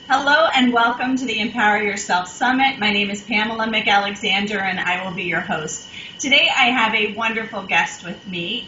Hello and welcome to the Empower Yourself Summit. My name is Pamela McAlexander and I will be your host. Today I have a wonderful guest with me.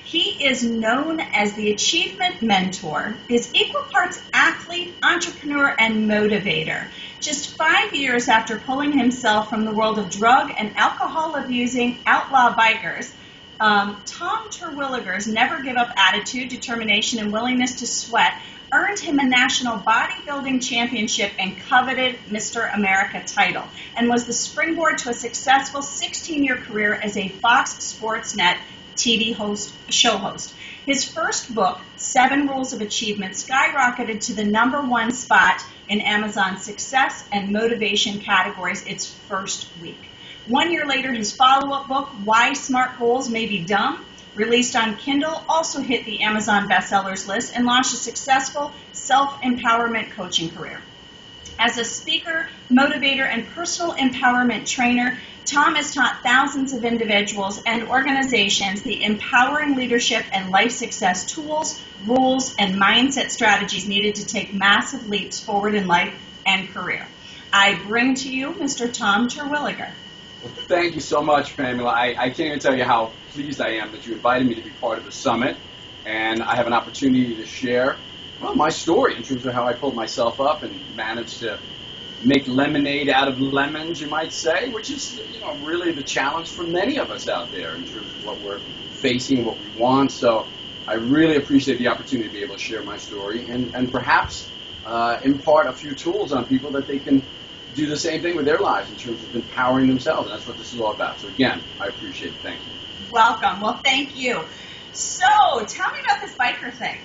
He is known as the Achievement Mentor, is equal parts athlete, entrepreneur, and motivator. Just 5 years after pulling himself from the world of drug and alcohol abusing outlaw bikers, Tom Terwilliger's never give up attitude, determination, and willingness to sweat earned him a national bodybuilding championship and coveted Mr. America title, and was the springboard to a successful 16-year career as a Fox Sports Net TV show host. His first book, 7 Rules of Achievement, skyrocketed to the #1 spot in Amazon's success and motivation categories its first week. 1 year later, his follow-up book, Why Smart Goals May Be Dumb, released on Kindle, also hit the Amazon bestsellers list and launched a successful self-empowerment coaching career. As a speaker, motivator, and personal empowerment trainer, Tom has taught thousands of individuals and organizations the empowering leadership and life success tools, rules, and mindset strategies needed to take massive leaps forward in life and career. I bring to you Mr. Tom Terwilliger. Well, thank you so much, Pamela. I can't even tell you how pleased I am that you invited me to be part of the summit, and I have an opportunity to share, well, my story in terms of how I pulled myself up and managed to make lemonade out of lemons, you might say, which is, really the challenge for many of us out there in terms of what we're facing, what we want. So I really appreciate the opportunity to be able to share my story and perhaps impart a few tools on people that they can do the same thing with their lives in terms of empowering themselves. And that's what this is all about. So again, I appreciate it. Thank you. Welcome. Well, thank you. So, tell me about this biker thing.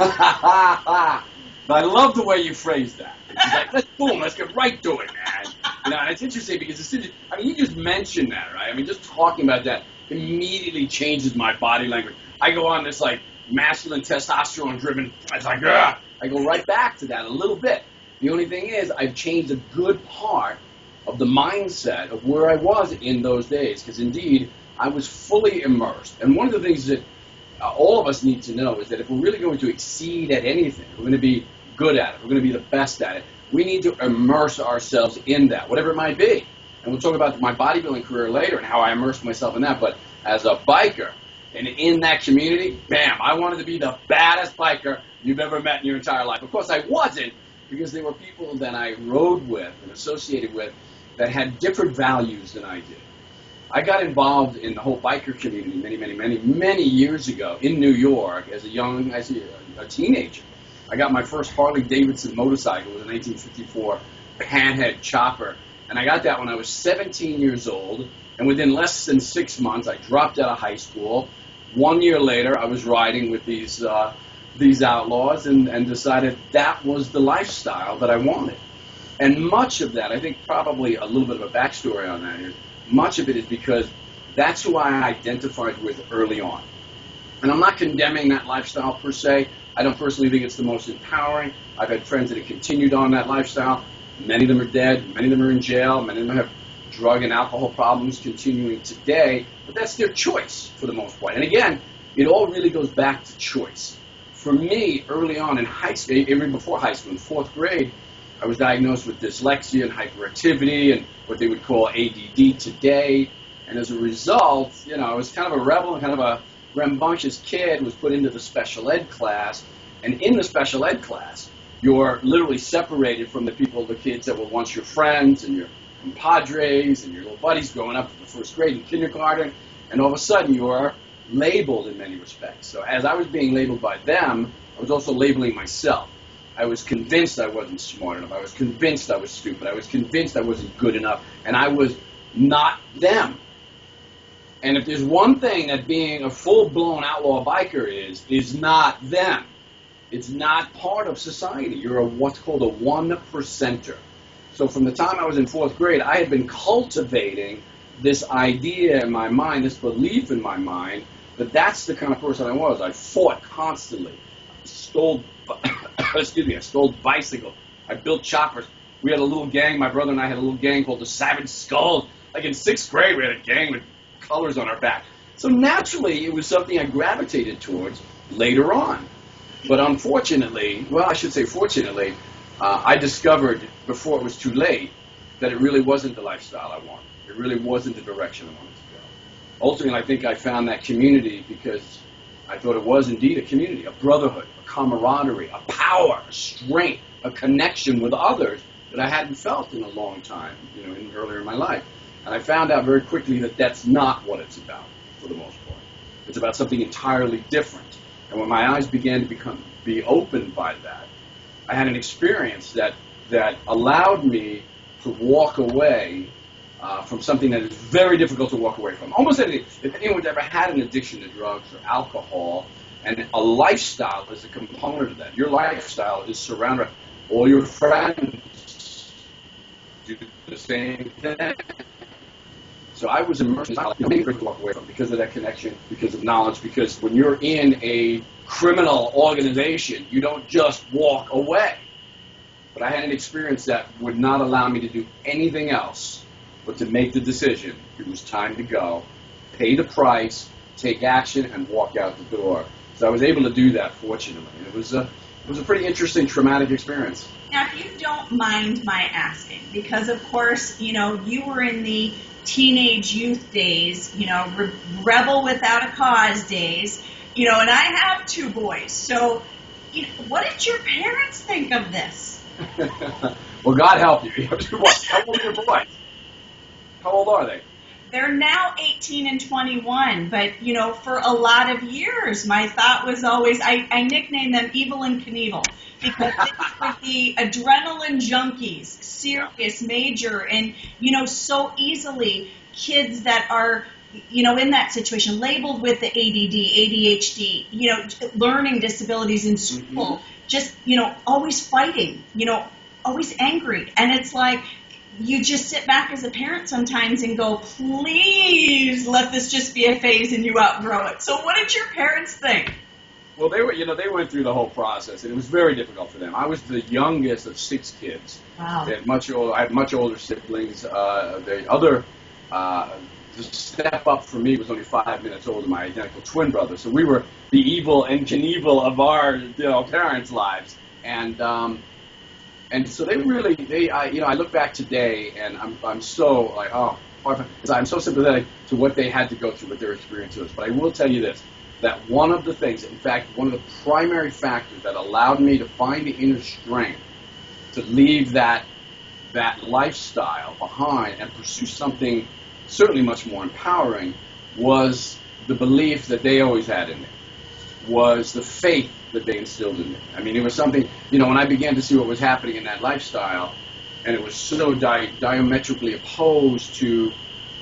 I love the way you phrased that. It's like, let's get right to it, man. And it's interesting because you just mentioned that, right? Just talking about that immediately changes my body language. I go on this masculine testosterone-driven. It's like, ugh. I go right back to that a little bit. The only thing is, I've changed a good part of the mindset of where I was in those days, because indeed, I was fully immersed. And one of the things that all of us need to know is that if we're really going to exceed at anything, we're going to be good at it, we're going to be the best at it, we need to immerse ourselves in that, whatever it might be. And we'll talk about my bodybuilding career later and how I immersed myself in that. But as a biker, and in that community, bam, I wanted to be the baddest biker you've ever met in your entire life. Of course, I wasn't, because there were people that I rode with and associated with that had different values than I did. I got involved in the whole biker community many years ago in New York as a teenager. I got my first Harley Davidson motorcycle. It was a 1954 panhead chopper, and I got that when I was 17 years old, and within less than 6 months, I dropped out of high school. 1 year later, I was riding with these outlaws and decided that was the lifestyle that I wanted. And much of that, I think probably a little bit of a backstory on that is, much of it is because that's who I identified with early on. And I'm not condemning that lifestyle per se. I don't personally think it's the most empowering. I've had friends that have continued on that lifestyle. Many of them are dead. Many of them are in jail. Many of them have drug and alcohol problems continuing today. But that's their choice for the most part. And again, it all really goes back to choice. For me, early on in high school, even before high school, in 4th grade, I was diagnosed with dyslexia and hyperactivity and what they would call ADD today. And as a result, I was kind of a rebel and kind of a rambunctious kid, was put into the special ed class. And in the special ed class, you're literally separated from the kids that were once your friends and your compadres and your little buddies growing up in the 1st grade and kindergarten. And all of a sudden, you are labeled in many respects. So as I was being labeled by them, I was also labeling myself. I was convinced I wasn't smart enough. I was convinced I was stupid. I was convinced I wasn't good enough. And I was not them. And if there's one thing that being a full-blown outlaw biker is not them. It's not part of society. You're what's called a 1%er. So from the time I was in 4th grade, I had been cultivating this idea in my mind, this belief in my mind, that that's the kind of person I was. I fought constantly. I stole bicycles. I built choppers. We had a little gang. My brother and I had a little gang called the Savage Skulls. Like in 6th grade, we had a gang with colors on our back. So naturally, it was something I gravitated towards later on. But unfortunately, well, I should say fortunately, I discovered before it was too late that it really wasn't the lifestyle I wanted. It really wasn't the direction I wanted to go. Ultimately, I think I found that community because I thought it was indeed a community, a brotherhood, a camaraderie, a power, a strength, a connection with others that I hadn't felt in a long time, earlier in my life. And I found out very quickly that that's not what it's about, for the most part. It's about something entirely different. And when my eyes began to be opened by that, I had an experience that allowed me to walk away from something that is very difficult to walk away from. Almost anything. If anyone's ever had an addiction to drugs or alcohol, and a lifestyle is a component of that. Your lifestyle is surrounded by all your friends do the same thing. So I was immersed in to walk away from because of that connection, because of knowledge, because when you're in a criminal organization, you don't just walk away. But I had an experience that would not allow me to do anything else but to make the decision. It was time to go, pay the price, take action, and walk out the door. So I was able to do that, fortunately. And it was a pretty interesting, traumatic experience. Now, if you don't mind my asking, because of course, you were in the teenage youth days, rebel without a cause days, and I have 2 boys. So, what did your parents think of this? Well, God help you. You have 2 boys. How old are your boys? How old are they? They're now 18 and 21, but, for a lot of years, my thought was always, I nicknamed them Evil and Knievel, because they were the adrenaline junkies, serious, major, and, so easily kids that are, in that situation, labeled with the ADD, ADHD, learning disabilities in school, just, always fighting, always angry. And it's like, you just sit back as a parent sometimes and go, please let this just be a phase and you outgrow it. So what did your parents think? Well, they went through the whole process, and it was very difficult for them. I was the youngest of 6 kids. Wow. I had much older siblings. The step up for me was only 5 minutes older than my identical twin brother. So we were the Evil and Knievel of our, parents' lives. And so I look back today, and I'm so like, I'm so sympathetic to what they had to go through, what their experience was. But I will tell you this, that one of the things, in fact, one of the primary factors that allowed me to find the inner strength to leave that lifestyle behind and pursue something certainly much more empowering was the belief that they always had in me, was the faith that they instilled in me. I mean, it was something, when I began to see what was happening in that lifestyle, and it was so diametrically opposed to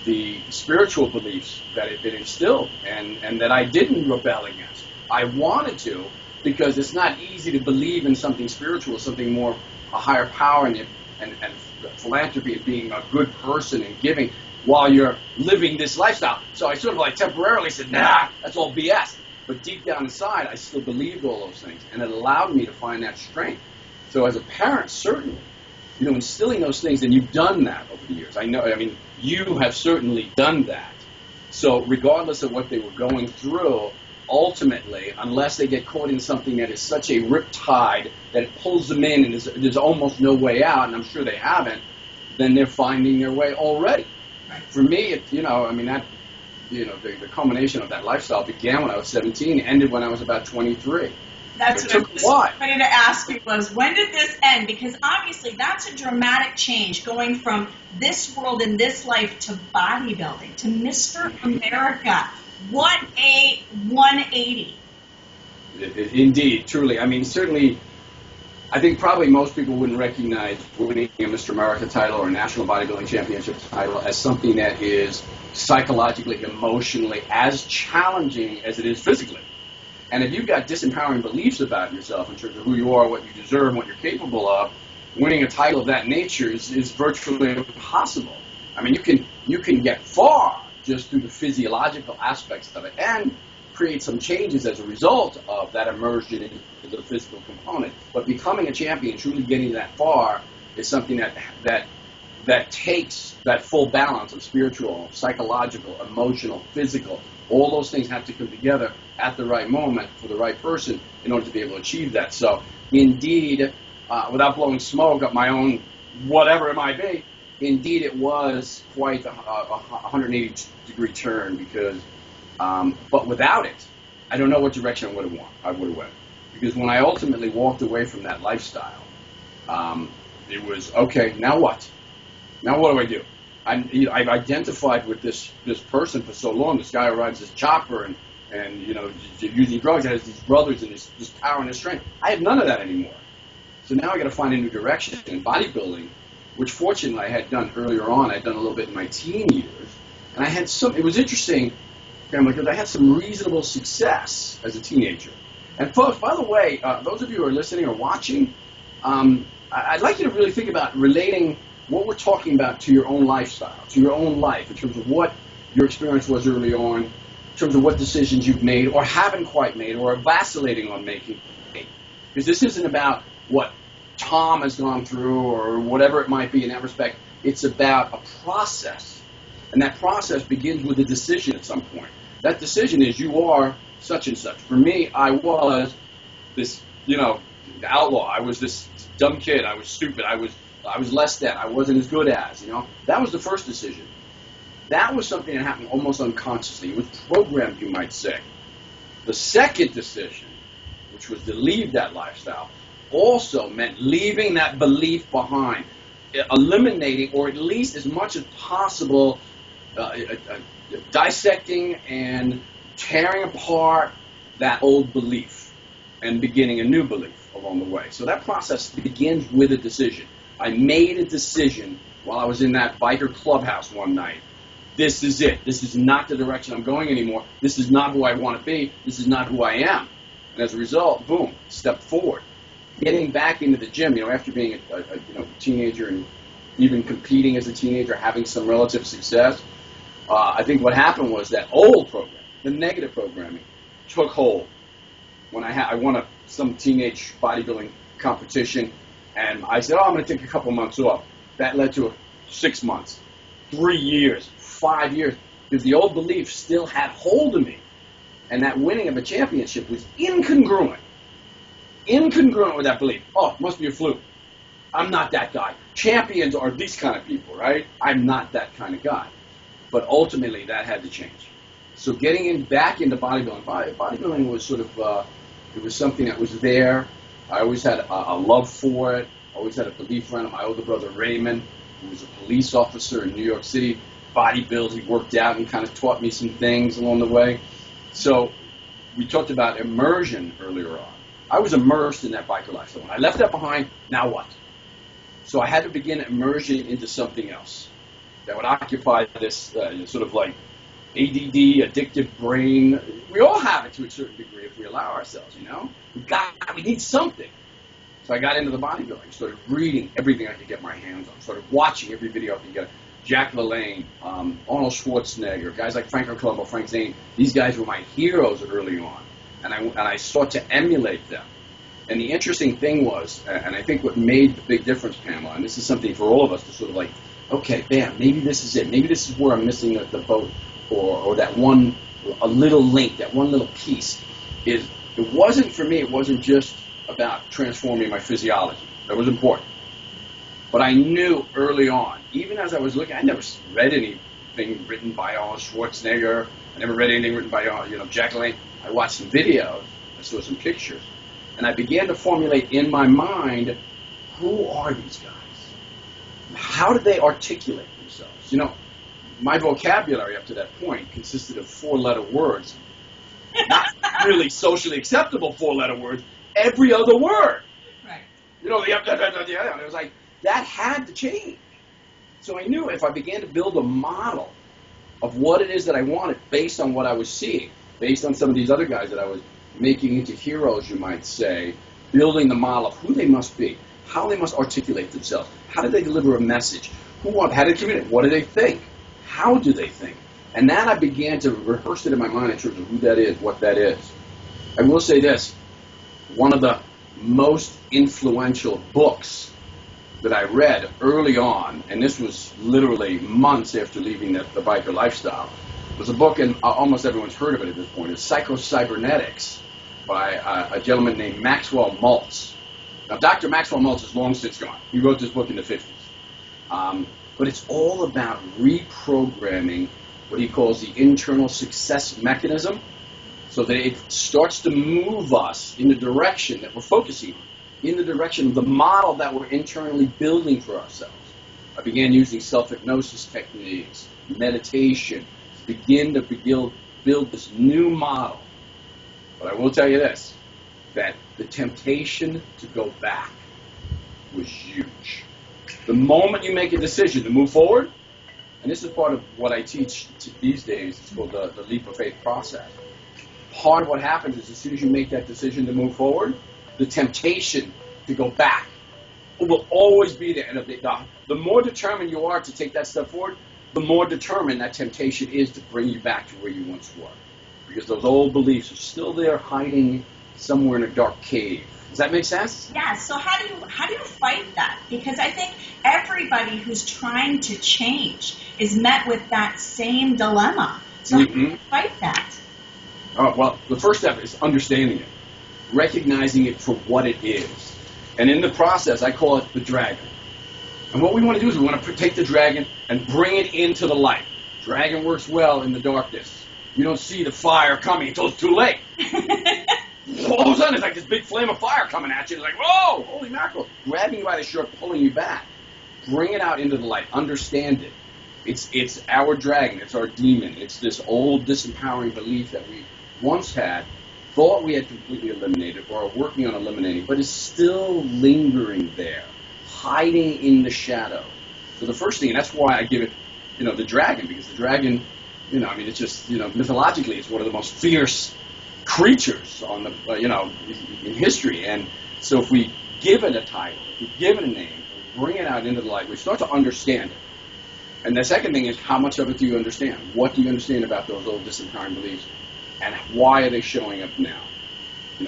the spiritual beliefs that it instilled, and that I didn't rebel against. I wanted to, because it's not easy to believe in something spiritual, something more, a higher power, and philanthropy, and being a good person and giving while you're living this lifestyle. So I sort of temporarily said, nah, that's all BS. But deep down inside, I still believed all those things, and it allowed me to find that strength. So as a parent, certainly, instilling those things, and you've done that over the years. You have certainly done that. So regardless of what they were going through, ultimately, unless they get caught in something that is such a riptide that it pulls them in and there's almost no way out, and I'm sure they haven't, then they're finding their way already. Right. For me, the culmination of that lifestyle began when I was 17, ended when I was about 23. That's what I was ready to ask you was, when did this end? Because obviously that's a dramatic change, going from this world and this life to bodybuilding, to Mr. America. What a 180. Indeed, truly. Certainly, I think probably most people wouldn't recognize winning a Mr. America title or a National Bodybuilding Championship title as something that is psychologically, emotionally as challenging as it is physically. And if you've got disempowering beliefs about yourself in terms of who you are, what you deserve, and what you're capable of, winning a title of that nature is virtually impossible. You can get far just through the physiological aspects of it and create some changes as a result of that immersion into the physical component. But becoming a champion, truly getting that far, is something that takes that full balance of spiritual, psychological, emotional, physical. All those things have to come together at the right moment for the right person in order to be able to achieve that. So, indeed, without blowing smoke up my own whatever it might be, indeed it was quite a 180-degree turn because, but without it, I don't know what direction I would have went. Because when I ultimately walked away from that lifestyle, it was, okay, now what? Now what do I do? I've identified with this person for so long, this guy who rides this chopper and using drugs, has these brothers and this power and this strength. I have none of that anymore. So now I got to find a new direction in bodybuilding, which fortunately I had done earlier on. I'd done a little bit in my teen years. And I had it was interesting, because I had some reasonable success as a teenager. And folks, by the way, those of you who are listening or watching, I'd like you to really think about relating what we're talking about to your own lifestyle, to your own life, in terms of what your experience was early on, in terms of what decisions you've made or haven't quite made or are vacillating on making. Because this isn't about what Tom has gone through or whatever it might be in that respect. It's about a process. And that process begins with a decision at some point. That decision is you are such and such. For me, I was this, outlaw. I was this dumb kid. I was stupid. I was less than. I wasn't as good as, That was the first decision. That was something that happened almost unconsciously. It was programmed, you might say. The second decision, which was to leave that lifestyle, also meant leaving that belief behind, eliminating, or at least as much as possible, dissecting and tearing apart that old belief and beginning a new belief along the way. So that process begins with a decision. I made a decision while I was in that biker clubhouse one night. This is it. This is not the direction I'm going anymore. This is not who I want to be. This is not who I am. And as a result, boom, step forward. Getting back into the gym, after being a teenager and even competing as a teenager, having some relative success, I think what happened was that old program, the negative programming, took hold. When I won some teenage bodybuilding competition, and I said, I'm going to take a couple months off. That led to 6 months, 3 years, 5 years, because the old belief still had hold of me. And that winning of a championship was incongruent with that belief. Oh, it must be a fluke. I'm not that guy. Champions are these kind of people, right? I'm not that kind of guy. But ultimately, that had to change. So getting back into bodybuilding was sort of, it was something that was there. I always had a love for it. I always had a belief around it. My older brother, Raymond, who was a police officer in New York City, bodybuild. He worked out and kind of taught me some things along the way. So we talked about immersion earlier on. I was immersed in that biker lifestyle. When I left that behind, now what? So I had to begin immersion into something else that would occupy this sort of like ADD, addictive brain. We all have it to a certain degree if we allow ourselves, We need something. So I got into the bodybuilding, started reading everything I could get my hands on, started watching every video I could get. Jack LaLanne, Arnold Schwarzenegger, guys like Franco Columbo, Frank Zane. These guys were my heroes early on, and I sought to emulate them. And the interesting thing was, and I think what made the big difference, Pamela, and this is something for all of us to sort of like, okay, bam, maybe this is it. Maybe this is where I'm missing the boat, or that one, a little link, that one little piece. It wasn't for me. It wasn't just about transforming my physiology. That was important. But I knew early on, even as I was looking, I never read anything written by Arnold Schwarzenegger. I never read anything written by Jack LaLanne. I watched some videos. I saw some pictures. And I began to formulate in my mind, who are these guys? How did they articulate themselves? My vocabulary up to that point consisted of 4-letter words. Not really socially acceptable 4-letter words. Every other word. Right. And it was like, that had to change. So I knew if I began to build a model of what it is that I wanted based on what I was seeing, based on some of these other guys that I was making into heroes, you might say, building the model of who they must be, how they must articulate themselves, how do they deliver a message, how do they communicate, what do they think, how do they think. And that I began to rehearse it in my mind in terms of who that is, what that is. I will say this, one of the most influential books that I read early on, and this was literally months after leaving the biker lifestyle, was a book, and almost everyone's heard of it at this point. It's Psycho-Cybernetics by a gentleman named Maxwell Maltz. Now, Dr. Maxwell Maltz is long since gone. He wrote this book in the 50s. But it's all about reprogramming what he calls the internal success mechanism so that it starts to move us in the direction that we're focusing on, in the direction of the model that we're internally building for ourselves. I began using self-hypnosis techniques, meditation, to begin to build this new model. But I will tell you this, that the temptation to go back was huge. The moment you make a decision to move forward, and this is part of what I teach these days, it's called the leap of faith process. Part of what happens is as soon as you make that decision to move forward, the temptation to go back will always be there. And the more determined you are to take that step forward, the more determined that temptation is to bring you back to where you once were. Because those old beliefs are still there hiding somewhere in a dark cave. Does that make sense? Yeah, so how do you fight that? Because I think everybody who's trying to change is met with that same dilemma. So how do you fight that? Oh, well, the first step is understanding it, recognizing it for what it is. And in the process, I call it the dragon. And what we want to do is we want to take the dragon and bring it into the light. Dragon works well in the darkness. You don't see the fire coming until it's too late. All of a sudden, it's like this big flame of fire coming at you. It's like, whoa, holy mackerel. Grabbing you by the shirt, pulling you back. Bring it out into the light. Understand it. It's our dragon. It's our demon. It's this old disempowering belief that we once had, thought we had completely eliminated or are working on eliminating, but is still lingering there, hiding in the shadow. So the first thing, and that's why I give it, the dragon, because the dragon, it's just, mythologically, it's one of the most fierce creatures on the, in history. And so if we give it a title, if we give it a name, bring it out into the light, we start to understand it. And the second thing is, how much of it do you understand? What do you understand about those old disempowering beliefs? And why are they showing up now?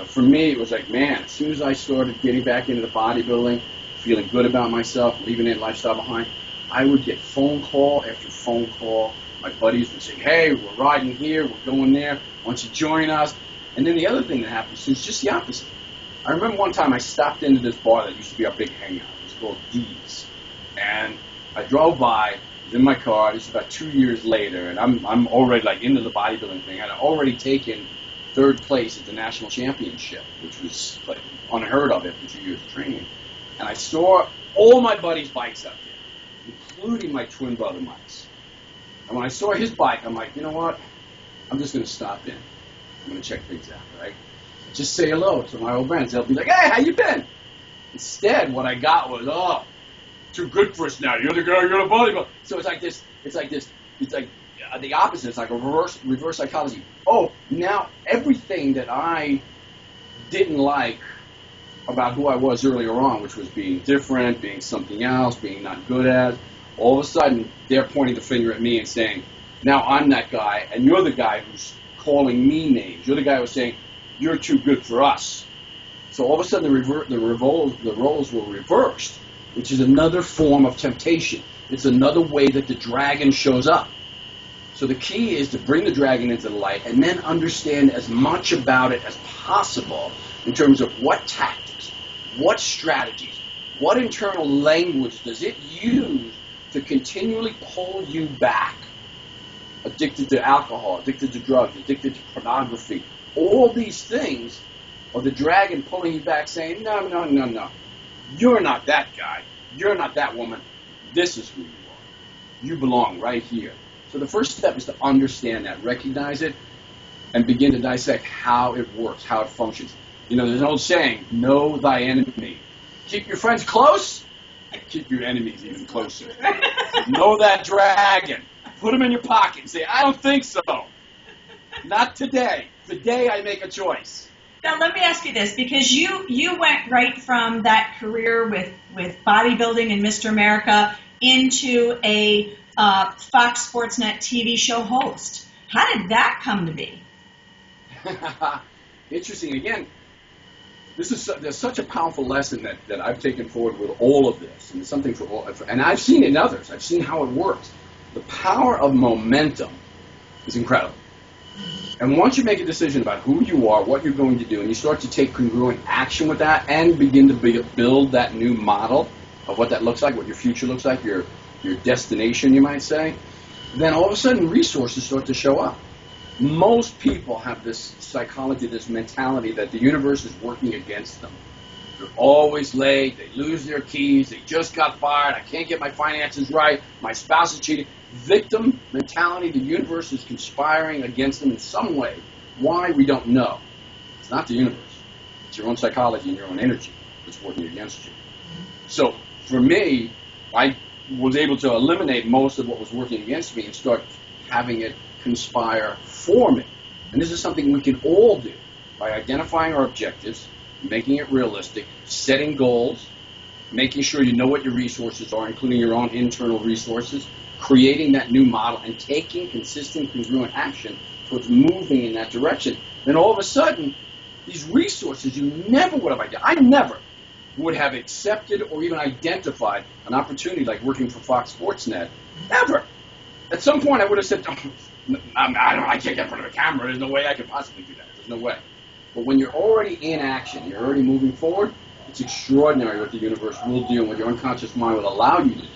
For me, it was like, man, as soon as I started getting back into the bodybuilding, feeling good about myself, leaving that lifestyle behind, I would get phone call after phone call. My buddies would say, hey, we're riding here, we're going there, why don't you join us? And then the other thing that happened was just the opposite. I remember one time I stopped into this bar that used to be our big hangout. It was called D's. And I drove by, was in my car, this is about 2 years later, and I'm already like into the bodybuilding thing. I'd already taken third place at the national championship, which was like unheard of after 2 years of training. And I saw all my buddies' bikes out there, including my twin brother Mike's. And when I saw his bike, I'm like, you know what? I'm just going to stop in. I'm going to check things out, right? Just say hello to my old friends. They'll be like, hey, how you been? Instead, what I got was, oh, too good for us now. You're the guy, you're the bodybuilder. So it's like the opposite. It's like a reverse psychology. Oh, now everything that I didn't like about who I was earlier on, which was being different, being something else, being not good at, all of a sudden they're pointing the finger at me and saying, now I'm that guy, and you're the guy who's calling me names. You're the guy who's saying, you're too good for us. So all of a sudden the roles were reversed, which is another form of temptation. It's another way that the dragon shows up. So the key is to bring the dragon into the light and then understand as much about it as possible in terms of what tactics, what strategies, what internal language does it use to continually pull you back. Addicted to alcohol, addicted to drugs, addicted to pornography. All these things are the dragon pulling you back saying, no. You're not that guy. You're not that woman. This is who you are. You belong right here. So the first step is to understand that, recognize it, and begin to dissect how it works, how it functions. There's an old saying, know thy enemy. Keep your friends close, and keep your enemies even closer. Know that dragon. Put them in your pocket and say, I don't think so. Not today. Today I make a choice. Now let me ask you this, because you went right from that career with bodybuilding and Mr. America into a Fox Sports Net TV show host. How did that come to be? Interesting. Again, there's such a powerful lesson that I've taken forward with all of this, and it's something for all. And I've seen it in others. I've seen how it works. The power of momentum is incredible. And once you make a decision about who you are, what you're going to do, and you start to take congruent action with that and begin to build that new model of what that looks like, what your future looks like, your destination, you might say, then all of a sudden resources start to show up. Most people have this psychology, this mentality that the universe is working against them. They're always late, they lose their keys, they just got fired, I can't get my finances right, my spouse is cheating. Victim mentality, the universe is conspiring against them in some way. Why, we don't know. It's not the universe. It's your own psychology and your own energy that's working against you. So for me, I was able to eliminate most of what was working against me and start having it conspire for me. And this is something we can all do by identifying our objectives, making it realistic, setting goals, making sure you know what your resources are, including your own internal resources, creating that new model, and taking consistent, congruent action towards moving in that direction. Then all of a sudden, these resources you never would have identified. I never would have accepted or even identified an opportunity like working for Fox Sports Net. Ever. At some point, I would have said, I can't get in front of a camera. There's no way I could possibly do that. There's no way. But when you're already in action, you're already moving forward, it's extraordinary what the universe will do and what your unconscious mind will allow you to do.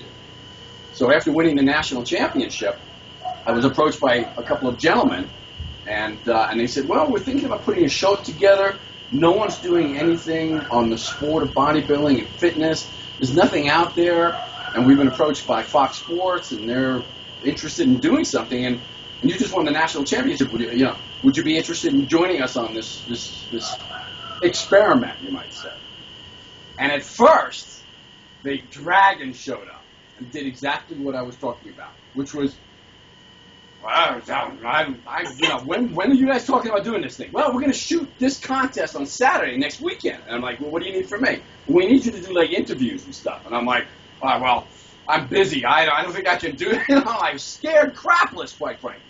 So after winning the national championship, I was approached by a couple of gentlemen, and they said, well, we're thinking about putting a show together. No one's doing anything on the sport of bodybuilding and fitness. There's nothing out there, and we've been approached by Fox Sports, and they're interested in doing something, and you just won the national championship. Would you be interested in joining us on this experiment, you might say? And at first, the dragon showed up and did exactly what I was talking about, which was, when are you guys talking about doing this thing? Well, we're going to shoot this contest on Saturday next weekend. And I'm like, well, what do you need from me? We need you to do like interviews and stuff. And I'm like, well, I'm busy. I don't think I can do it. I'm like scared crapless, quite frankly.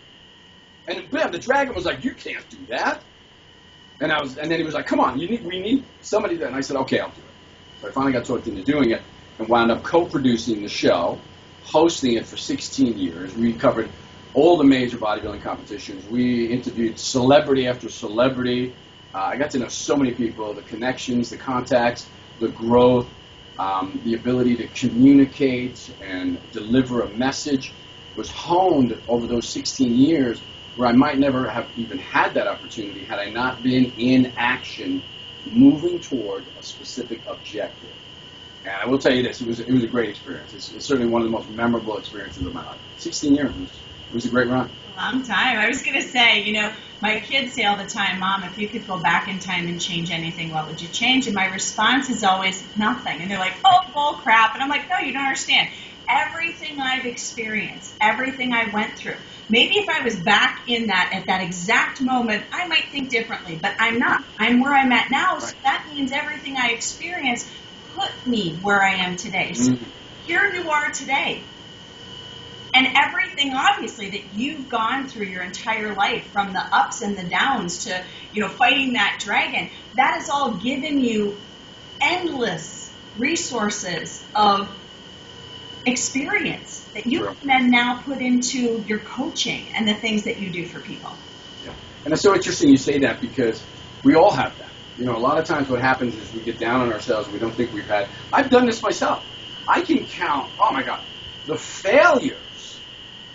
And bam, the dragon was like, you can't do that. And then he was like, come on, we need somebody that. And I said, okay, I'll do it. So I finally got talked into doing it and wound up co-producing the show, hosting it for 16 years. We covered all the major bodybuilding competitions. We interviewed celebrity after celebrity. I got to know so many people, the connections, the contacts, the growth, the ability to communicate and deliver a message was honed over those 16 years, where I might never have even had that opportunity had I not been in action, moving toward a specific objective. And I will tell you this, it was a great experience. It's certainly one of the most memorable experiences of my life. 16 years, it was a great run. A long time. I was going to say, my kids say all the time, Mom, if you could go back in time and change anything, what would you change? And my response is always nothing. And they're like, oh, bull crap. And I'm like, no, you don't understand. Everything I've experienced, everything I went through, maybe if I was back in that at that exact moment, I might think differently, but I'm not. I'm where I'm at now, so that means everything I experienced put me where I am today. So here you are today. And everything, obviously, that you've gone through your entire life, from the ups and the downs to, fighting that dragon, that has all given you endless resources of experience that you can then now put into your coaching and the things that you do for people. Yeah. And it's so interesting you say that, because we all have that. A lot of times what happens is we get down on ourselves. We don't think we've had. I've done this myself. I can count, oh my God, the failures,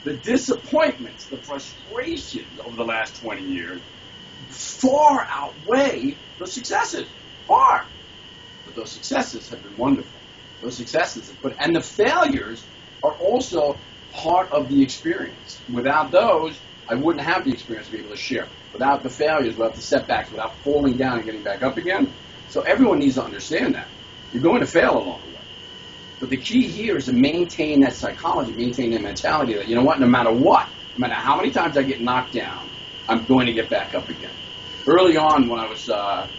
the disappointments, the frustrations over the last 20 years far outweigh the successes. Far. But those successes have been wonderful. Those successes have put, and the failures are also part of the experience. Without those, I wouldn't have the experience to be able to share. Without the failures, without the setbacks, without falling down and getting back up again. So everyone needs to understand that. You're going to fail along the way. But the key here is to maintain that psychology, maintain that mentality that, no matter what, no matter how many times I get knocked down, I'm going to get back up again. Early on, when I was about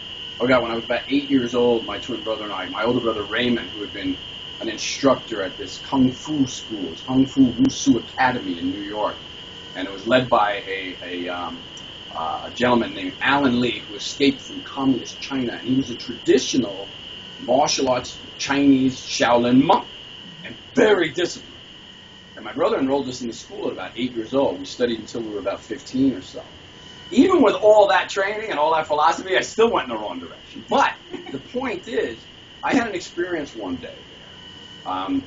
8 years old, my twin brother and I, my older brother Raymond, who had been an instructor at this Kung Fu school, Kung Fu Wushu Academy in New York, and it was led by a gentleman named Alan Lee, who escaped from communist China, and he was a traditional martial arts Chinese Shaolin monk, and very disciplined. And my brother enrolled us in the school at about 8 years old. We studied until we were about 15 or so. even with all that training and all that philosophy, I still went in the wrong direction. But the point is, I had an experience one day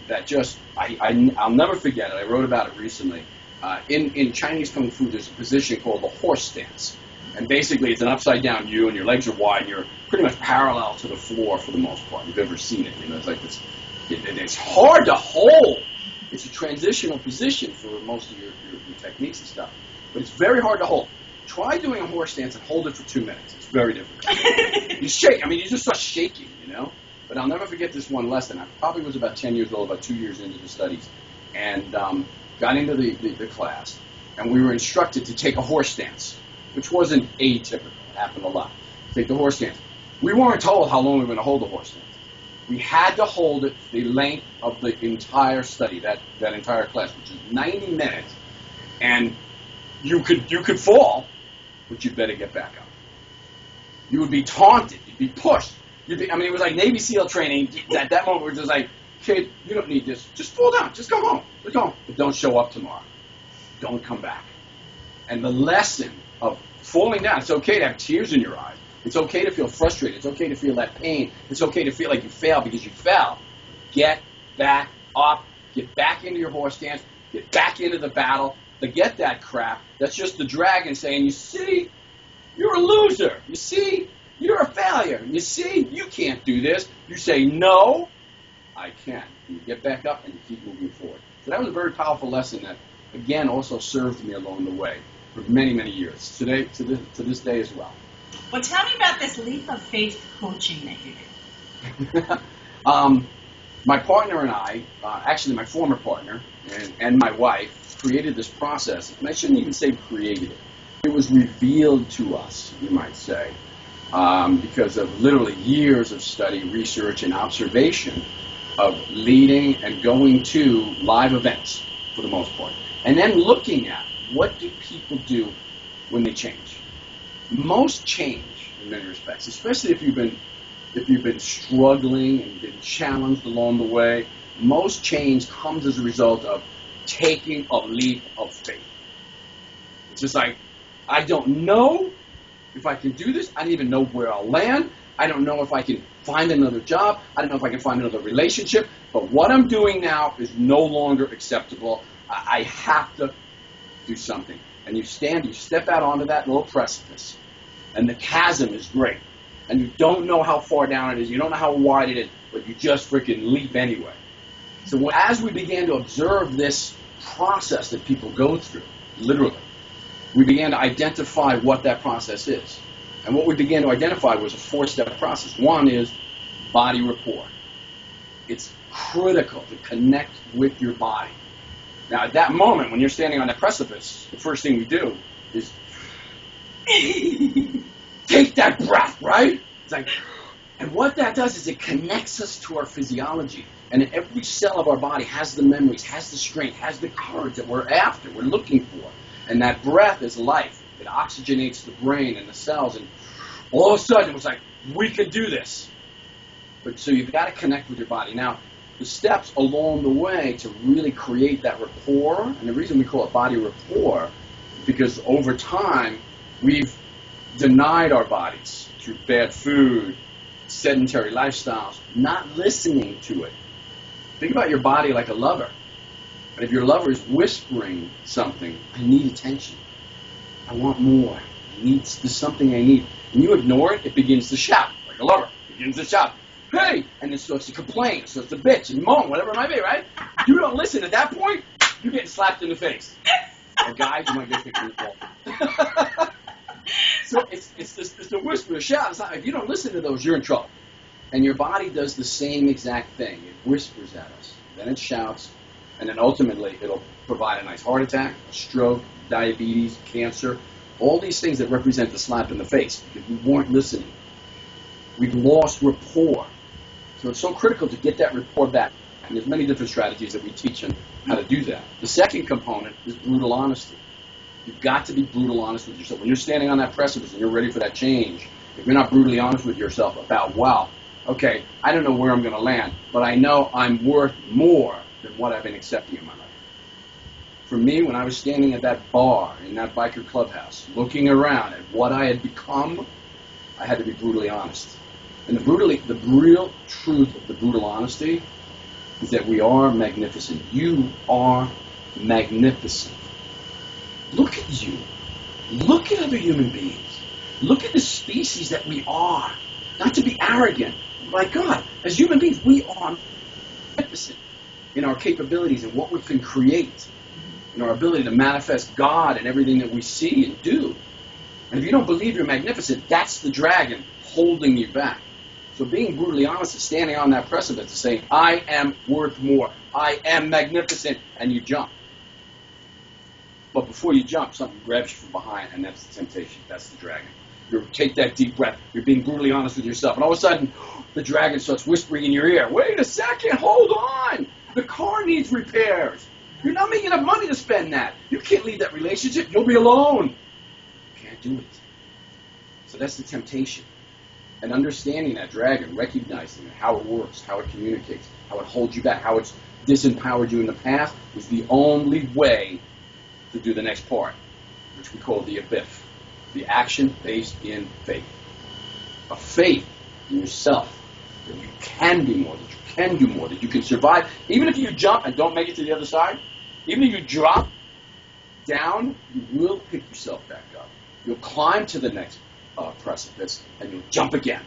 that just, I'll never forget it. I wrote about it recently. In Chinese Kung Fu, there's a position called the horse stance. And basically, it's an upside-down U, and your legs are wide, and you're pretty much parallel to the floor for the most part. You've ever seen it. It's like this. It's hard to hold. It's a transitional position for most of your techniques and stuff. But it's very hard to hold. Try doing a horse stance and hold it for 2 minutes. It's very difficult. You shake. You just start shaking, But I'll never forget this one lesson. I probably was about 10 years old, about 2 years into the studies, and got into the class, and we were instructed to take a horse stance, which wasn't atypical. It happened a lot. Take the horse stance. We weren't told how long we were going to hold the horse stance. We had to hold it the length of the entire study, that entire class, which is 90 minutes. And you could fall, but you'd better get back up. You would be taunted. You'd be pushed. It was like Navy SEAL training. At that moment, we're just like, kid, you don't need this. Just fall down. Just go home. Just go home. But don't show up tomorrow. Don't come back. And the lesson of falling down, it's okay to have tears in your eyes. It's okay to feel frustrated. It's okay to feel that pain. It's okay to feel like you failed because you fell. Get back up. Get back into your horse stance. Get back into the battle. Forget that crap. That's just the dragon saying, you see, you're a loser. You see, you're a failure. You see, you can't do this. You say, no, I can. And you get back up and you keep moving forward. So that was a very powerful lesson that, again, also served me along the way for many, many years, to this day as well. Well, tell me about this leap of faith coaching that you did. My partner and I, actually my former partner and my wife, created this process, and I shouldn't even say created it. It was revealed to us, you might say, because of literally years of study, research, and observation of leading and going to live events, for the most part, and then looking at what do people do when they change. Most change, in many respects, especially if you've been struggling and been challenged along the way, most change comes as a result of taking a leap of faith. It's just like, I don't know if I can do this. I don't even know where I'll land. I don't know if I can find another job. I don't know if I can find another relationship. But what I'm doing now is no longer acceptable. I have to do something. And you step out onto that little precipice. And the chasm is great. And you don't know how far down it is. You don't know how wide it is. But you just freaking leap anyway. So as we began to observe this process that people go through, literally, we began to identify what that process is. And what we began to identify was a 4-step process. One is body rapport. It's critical to connect with your body. Now, at that moment, when you're standing on that precipice, the first thing we do is take that breath, right? It's like, and what that does is it connects us to our physiology. And every cell of our body has the memories, has the strength, has the courage that we're after, we're looking for. And that breath is life. It oxygenates the brain and the cells. And all of a sudden, it was like, we can do this. But so you've got to connect with your body. Now, the steps along the way to really create that rapport, and the reason we call it body rapport is because over time, we've denied our bodies through bad food, sedentary lifestyles, not listening to it. Think about your body like a lover. And if your lover is whispering something, I need attention. I want more. There's something I need. And you ignore it, it begins to shout, like a lover. It begins to shout, hey! And it starts to complain, it starts to bitch and moan, whatever it might be, right? You don't listen at that point, you're getting slapped in the face. Or guys, you might get kicked in the ball. So it's the whisper, the shout. It's not, if you don't listen to those, you're in trouble. And your body does the same exact thing. It whispers at us. Then it shouts. And then ultimately, it'll provide a nice heart attack, a stroke, diabetes, cancer, all these things that represent the slap in the face because we weren't listening. We've lost rapport. So it's so critical to get that rapport back. And there's many different strategies that we teach on how to do that. The second component is brutal honesty. You've got to be brutal honest with yourself. When you're standing on that precipice and you're ready for that change, if you're not brutally honest with yourself about, wow, okay, I don't know where I'm going to land, but I know I'm worth more than what I've been accepting in my life. For me, when I was standing at that bar in that biker clubhouse, looking around at what I had become, I had to be brutally honest. And the real truth of the brutal honesty is that we are magnificent. You are magnificent. Look at you. Look at other human beings. Look at the species that we are. Not to be arrogant. My God, as human beings, we are magnificent in our capabilities and what we can create, in our ability to manifest God in everything that we see and do. And if you don't believe you're magnificent, that's the dragon holding you back. So being brutally honest is standing on that precipice and saying, I am worth more. I am magnificent. And you jump. But before you jump, something grabs you from behind, and that's the temptation. That's the dragon. You take that deep breath. You're being brutally honest with yourself. And all of a sudden, the dragon starts whispering in your ear, wait a second, hold on. The car needs repairs. You're not making enough money to spend that. You can't leave that relationship. You'll be alone. You can't do it. So that's the temptation. And understanding that dragon, recognizing it, how it works, how it communicates, how it holds you back, how it's disempowered you in the past, is the only way to do the next part, which we call the ABIF, the action based in faith. A faith in yourself, that you can be more, that you can do more, that you can survive. Even if you jump and don't make it to the other side, even if you drop down, you will pick yourself back up. You'll climb to the next precipice, and you'll jump again.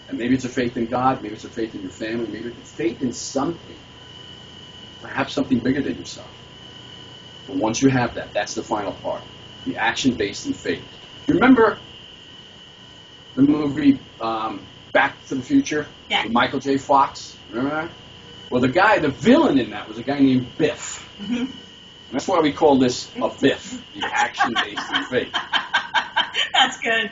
And maybe it's a faith in God, maybe it's a faith in your family, maybe it's a faith in something, perhaps something bigger than yourself. But once you have that, that's the final part, the action based in faith. You remember the movie Back to the Future? Yeah. With Michael J. Fox? Remember that? Well, the villain in that was a guy named Biff. Mm-hmm. That's why we call this a BIF, the action based in faith. That's good.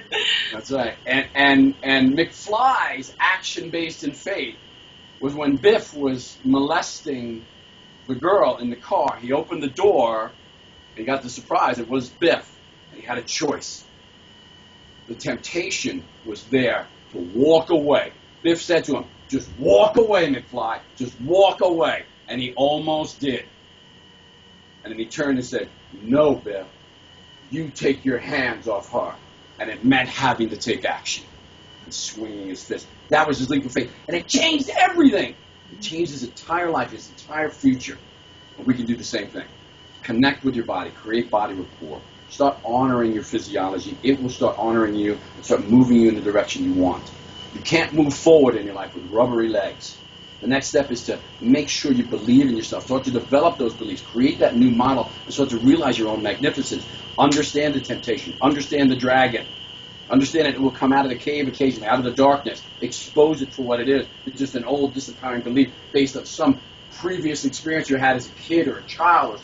That's right. And McFly's action based in faith was when Biff was molesting the girl in the car. He opened the door and he got the surprise. It was Biff. And he had a choice. The temptation was there to walk away. Biff said to him, just walk away, McFly. Just walk away. And he almost did. And then he turned and said, no, Biff. You take your hands off her. And it meant having to take action. And swinging his fist. That was his leap of faith. And it changed everything. It changed his entire life, his entire future. And we can do the same thing. Connect with your body. Create body rapport. Start honoring your physiology. It will start honoring you and start moving you in the direction you want. You can't move forward in your life with rubbery legs. The next step is to make sure you believe in yourself. Start to develop those beliefs. Create that new model and start to realize your own magnificence. Understand the temptation. Understand the dragon. Understand that it will come out of the cave occasionally, out of the darkness. Expose it for what it is. It's just an old, disempowering belief based on some previous experience you had as a kid or a child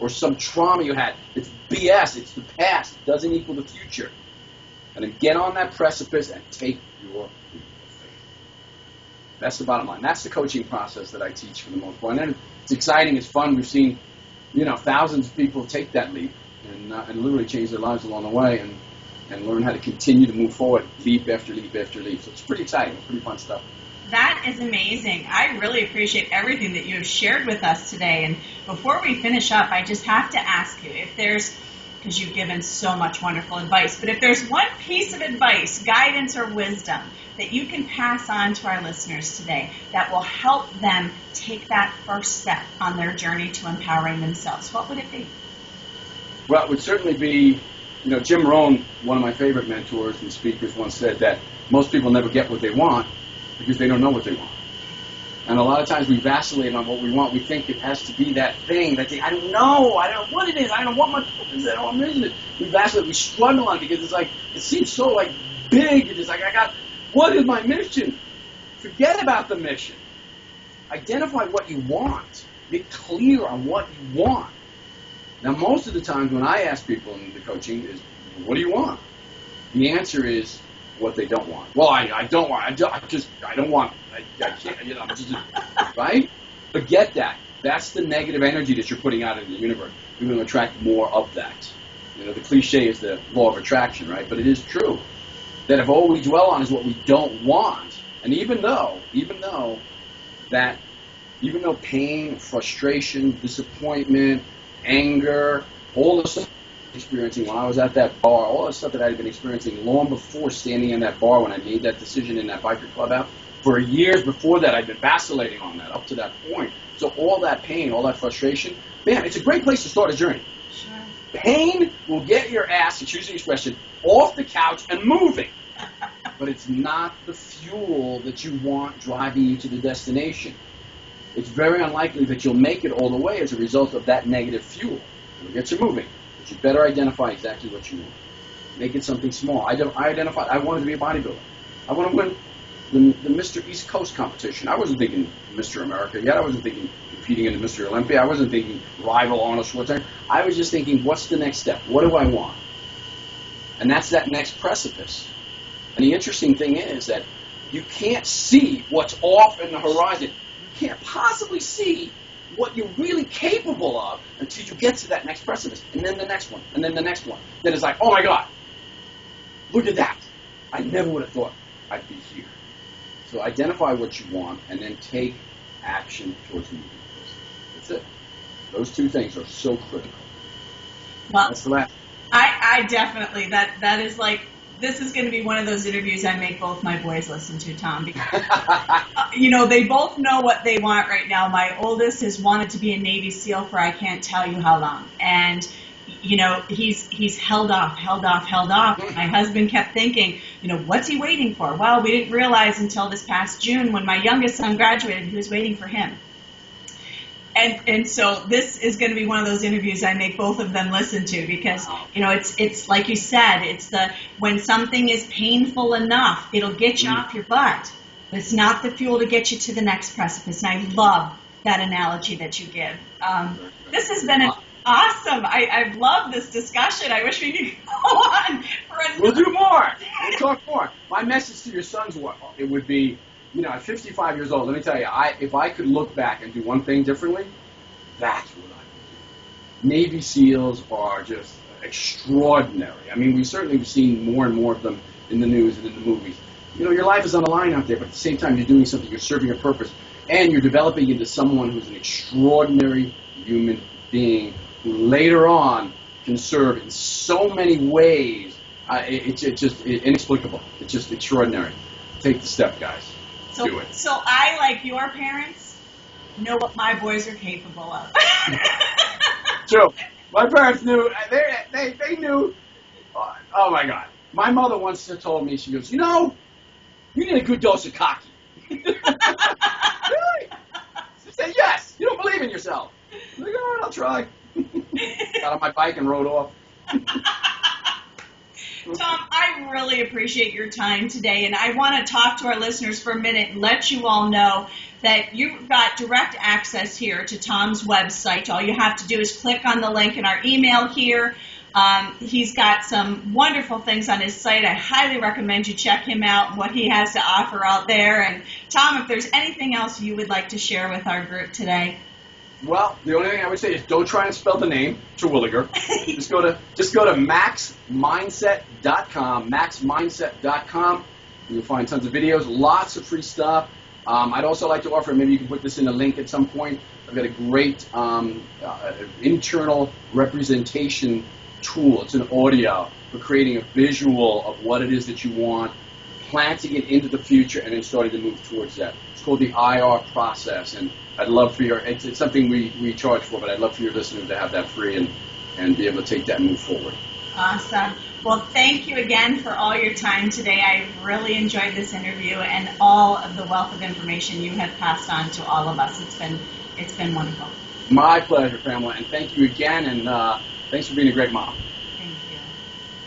or some trauma you had. It's BS. It's the past. It doesn't equal the future. And then get on that precipice and take your leap of faith. That's the bottom line. That's the coaching process that I teach for the most part. And it's exciting. It's fun. We've seen, thousands of people take that leap and literally change their lives along the way and learn how to continue to move forward, leap after leap after leap. So it's pretty exciting. It's pretty fun stuff. That is amazing. I really appreciate everything that you have shared with us today. And before we finish up, I just have to ask you if there's, because you've given so much wonderful advice, but if there's one piece of advice, guidance, or wisdom that you can pass on to our listeners today that will help them take that first step on their journey to empowering themselves, what would it be? Well, it would certainly be, Jim Rohn, one of my favorite mentors and speakers, once said that most people never get what they want because they don't know what they want. And a lot of times we vacillate on what we want. We think it has to be that thing. I don't know what it is. I don't know what my purpose is. I don't know what mission is. We vacillate. We struggle on it because it seems so big. It's what is my mission? Forget about the mission. Identify what you want. Get clear on what you want. Now, most of the times when I ask people in the coaching is, what do you want? The answer is what they don't want. Well, I don't want. I don't want. I can't. I'm just right. Forget that. That's the negative energy that you're putting out into the universe. You're going to attract more of that. The cliche is the law of attraction, right? But it is true that if all we dwell on is what we don't want, and even though pain, frustration, disappointment, anger, all the stuff I was experiencing when I was at that bar, all the stuff that I had been experiencing long before standing in that bar when I made that decision in that biker club out. For years before that, I'd been vacillating on that up to that point. So all that pain, all that frustration, man, it's a great place to start a journey. Sure. Pain will get your ass, excuse the expression, off the couch and moving. But it's not the fuel that you want driving you to the destination. It's very unlikely that you'll make it all the way as a result of that negative fuel. It'll get you moving, but you better identify exactly what you want. Make it something small. I identified I wanted to be a bodybuilder. I want to win the Mr. East Coast competition. I wasn't thinking Mr. America yet. I wasn't thinking competing in the Mr. Olympia. I wasn't thinking rival Arnold Schwarzenegger. I was just thinking, what's the next step? What do I want? And that's that next precipice. And the interesting thing is that you can't see what's off in the horizon. You can't possibly see what you're really capable of until you get to that next precipice. And then the next one. And then the next one. Then it's like, oh my God, look at that. I never would have thought I'd be here. So identify what you want and then take action towards moving. That's it. Those two things are so critical. Well, that's the last. I definitely, that is like, this is going to be one of those interviews I make both my boys listen to, Tom, because, they both know what they want right now. My oldest has wanted to be a Navy SEAL for I can't tell you how long. And, he's held off. My husband kept thinking, what's he waiting for? Well, we didn't realize until this past June when my youngest son graduated, he was waiting for him. And so this is going to be one of those interviews I make both of them listen to because, it's like you said, it's when something is painful enough, it'll get you off your butt. But it's not the fuel to get you to the next precipice. And I love that analogy that you give. This has been awesome. I've loved this discussion. I wish we could go on for another. We'll do more. We'll talk more. My message to your sons, it would be, at 55 years old, let me tell you, if I could look back and do one thing differently, that's what I would do. Navy SEALs are just extraordinary. I mean, we've certainly seen more and more of them in the news and in the movies. Your life is on the line out there, but at the same time, you're doing something, you're serving a purpose, and you're developing into someone who's an extraordinary human being who later on can serve in so many ways. It's just inexplicable. It's just extraordinary. Take the step, guys. Do it. So I, like your parents, know what my boys are capable of. True. My parents knew. They knew. Oh my God. My mother once told me, she goes, you need a good dose of cocky. Really? She said, yes. You don't believe in yourself. I'm like, all right, I'll try. Got on my bike and rode off. Tom, I really appreciate your time today, and I want to talk to our listeners for a minute and let you all know that you've got direct access here to Tom's website. All you have to do is click on the link in our email here. He's got some wonderful things on his site. I highly recommend you check him out and what he has to offer out there. And Tom, if there's anything else you would like to share with our group today. Well, the only thing I would say is don't try and spell the name, Terwilliger. just go to maxmindset.com, maxmindset.com. You'll find tons of videos, lots of free stuff. I'd also like to offer, maybe you can put this in a link at some point, I've got a great internal representation tool. It's an audio for creating a visual of what it is that you want, planting it into the future, and then starting to move towards that. It's called the IR process, and I'd love for it's something we charge for, but I'd love for your listeners to have that free and be able to take that and move forward. Awesome. Well, thank you again for all your time today. I really enjoyed this interview and all of the wealth of information you have passed on to all of us. It's been wonderful. My pleasure, Pamela, and thank you again, and thanks for being a great mom.